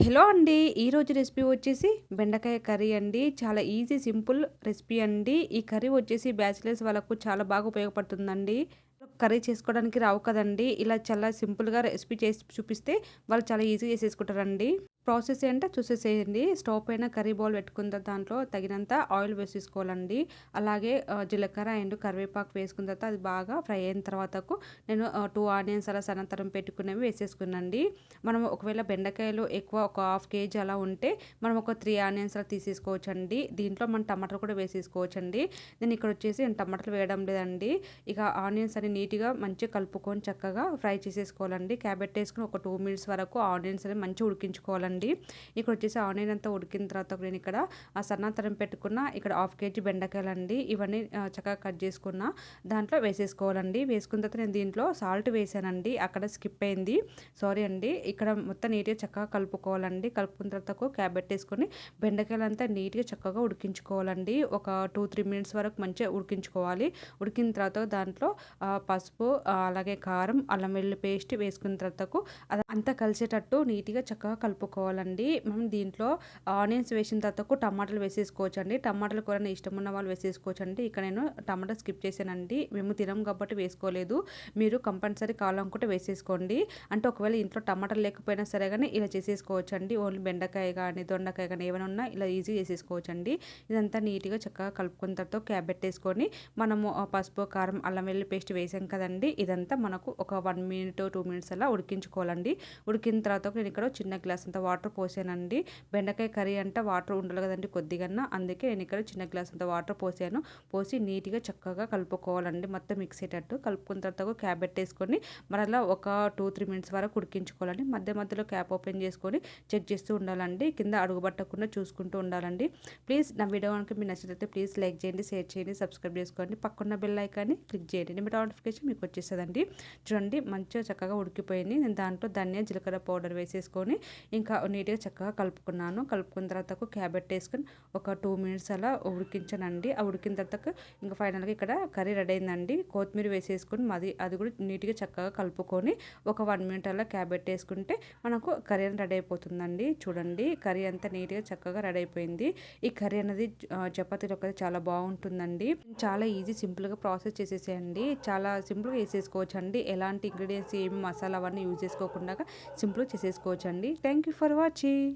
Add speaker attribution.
Speaker 1: Hello అండి. ఈరోజు recipe వచ్చేసి బెండకాయ కర్రీ అండి. చాలా ఈజీ, సింపుల్ రెసిపీ అండి. ఈ కర్రీ వచ్చేసి బ్యాచిలర్స్ వాళ్ళకు చాలా బాగా ఉపయోగపడుతుందండి. కర్రీ చేసుకోవడానికి రావు కదండీ! ఇలా చాలా సింపుల్‌గా రెసిపీ చేసి చూపిస్తే వాళ్ళు చాలా ఈజీగా చేసేసుకుంటారండి. ప్రాసెస్ ఏంటో చూసేసేయండి. స్టవ్ పైన కర్రీ బౌల్ పెట్టుకున్న తర్వాత దాంట్లో తగినంత ఆయిల్ వేసేసుకోవాలండి. అలాగే జీలకర్ర అండ్ కరివేపాకు వేసుకున్న తర్వాత అది బాగా ఫ్రై అయిన తర్వాతకు నేను 2 ఆనియన్స్ అలా సన్న తరిగి పెట్టుకున్నవి వేసేసుకున్నానండి. మనం ఒకవేళ బెండకాయలు ఎక్కువ ఒక హాఫ్ కేజీ అలా ఉంటే మనం ఒక 3 ఆనియన్స్ అలా తీసేసుకోవచ్చండి. దీంట్లో మనం టమాటాలు కూడా వేసేసుకోవచ్చండి. నేను ఇక్కడ వచ్చేసి టమాటాలు వేయడం లేదండి. ఇక ఆనియన్స్ అని నీట్‌గా మంచిగా కలుపుకొని చక్కగా ఫ్రై చేసేసుకోవాలండి. క్యాబెట్ వేసుకొని ఒక 2 మినిట్స్ వరకు ఆనియన్స్ అనేవి మంచిగా ఉడికించుకోవాలండి. ఇక్కడ వచ్చేసి ఆనియన్ అంతా ఉడికిన తర్వాత నేను ఇక్కడ సన్న తరిగి పెట్టుకున్న ఇక్కడ హాఫ్ కేజీ బెండకాయలండి. ఇవన్నీ చక్కగా కట్ చేసుకున్న దాంట్లో వేసేసుకోవాలండి. వేసుకున్న తర్వాత నేను దీంట్లో సాల్ట్ వేసానండి. అక్కడ స్కిప్ అయింది. సారీ అండి. ఇక్కడ మొత్తం నీట్‌గా చక్కగా కలుపుకోవాలండి. కలుపుకున్న తర్వాత క్యాబెట్ వేసుకొని బెండకాయలంతా నీట్‌గా చక్కగా ఉడికించుకోవాలండి. ఒక 2-3 మినిట్స్ వరకు మంచిగా ఉడికించుకోవాలి. ఉడికిన తర్వాత దాంట్లో పసుపు, అలాగే కారం, అల్లం వెల్లుల్లి పేస్ట్ వేసుకున్న తర్వాతకు అదంతా కలిసేటట్టు నీట్‌గా చక్కగా కలుపుకోవాలండి. మనం దీంట్లో ఆనియన్స్ వేసిన తర్వాతకు టమాటాలు వేసేసుకోవచ్చండి. టమాటాలు కూర ఇష్టం ఉన్న వాళ్ళు వేసేసుకోవచ్చండి. ఇక్కడ నేను టమాటా స్కిప్ చేశానండి. మేము తినం కాబట్టి వేసుకోలేదు. మీరు కంపల్సరీ కావాలనుకుంటే వేసేసుకోండి. అంటే ఒకవేళ ఇంట్లో టమాటాలు లేకపోయినా సరే గానీ ఇలా చేసేసుకోవచ్చండి. ఓన్లీ బెండకాయ గానీ, దొండకాయ గానీ ఏమైనా ఉన్నా ఇలా ఈజీగా చేసేసుకోవచ్చండి. ఇదంతా నీట్‌గా చక్కగా కలుపుకున్న తర్వాత క్యాబెట్ వేసుకొని మనము పసుపు, కారం, అల్లం వెల్లుల్లి పేస్ట్ వేసాం కదండీ! ఇదంతా మనకు ఒక 1 మినిట్, 2 మినిట్స్ అలా ఉడికించుకోవాలండి. ఉడికిన తర్వాత నేను ఇక్కడ చిన్న గ్లాస్ అంత వాటర్ పోసానండి. బెండకాయ కర్రీ అంటే వాటర్ ఉండాలి కదండీ కొద్దిగన్నా. అందుకే నేను ఇక్కడ చిన్న గ్లాస్ అంత వాటర్ పోసాను. పోసి నీట్‌గా చక్కగా కలుపుకోవాలండి. మొత్తం మిక్స్ అయ్యేటట్టు కలుపుకున్న తర్వాత క్యాబెట్ వేసుకొని మరలా ఒక 2-3 మినిట్స్ వరకు ఉడికించుకోవాలండి. మధ్య మధ్యలో క్యాప్ ఓపెన్ చేసుకొని చెక్ చేస్తూ ఉండాలండి. కింద అడుగు పట్టకుండా చూసుకుంటూ ఉండాలండి. ప్లీజ్ నా వీడియో కనుక మీకు నచ్చినట్లయితే ప్లీజ్ లైక్ చేయండి, షేర్ చేయండి, సబ్స్క్రైబ్ చేసుకోండి. పక్కన్న బెల్ ఐకాన్ని క్లిక్ చేయండి. నిమిట నోటిఫికేషన్ మీకు వచ్చేస్తదండి. చూడండి మంచిగా చక్కగా ఉడికిపోయింది. నేను దాంట్లో ధనియా, జీలకర్ర పౌడర్ వేసేసుకొని ఇంకా నీట్‌గా చక్కగా కలుపుకున్నాను. కలుపుకున్న తర్వాతకు క్యాబెట్ వేసుకొని ఒక 2 మినిట్స్ అలా ఉడికించానండి. ఆ ఉడికిన తర్వాతకు ఇంకా ఫైనల్‌గా ఇక్కడ కర్రీ రెడీ అయిందండి. కొత్తిమీర వేసేసుకొని అది కూడా నీట్‌గా చక్కగా కలుపుకొని ఒక 1 మినిట్ అలా క్యాబెట్ వేసుకుంటే మనకు కర్రీ రెడీ అయిపోతుందండి. చూడండి కర్రీ అంతా నీట్‌గా చక్కగా రెడీ అయిపోయింది. ఈ కర్రీ అనేది చపాతీలోకి అయితే చాలా బాగుంటుందండి. చాలా ఈజీ, సింపుల్‌గా ప్రాసెస్ చేసేసేయండి. చాలా సింపుల్‌గా చేసేసుకోవచ్చండి. ఎలాంటి ఇంగ్రీడియెంట్స్ ఏమి మసాలా అవన్నీ యూజ్ చేసుకోకుండా సింపుల్‌గా చేసేసుకోవచ్చండి. Thank you for watching.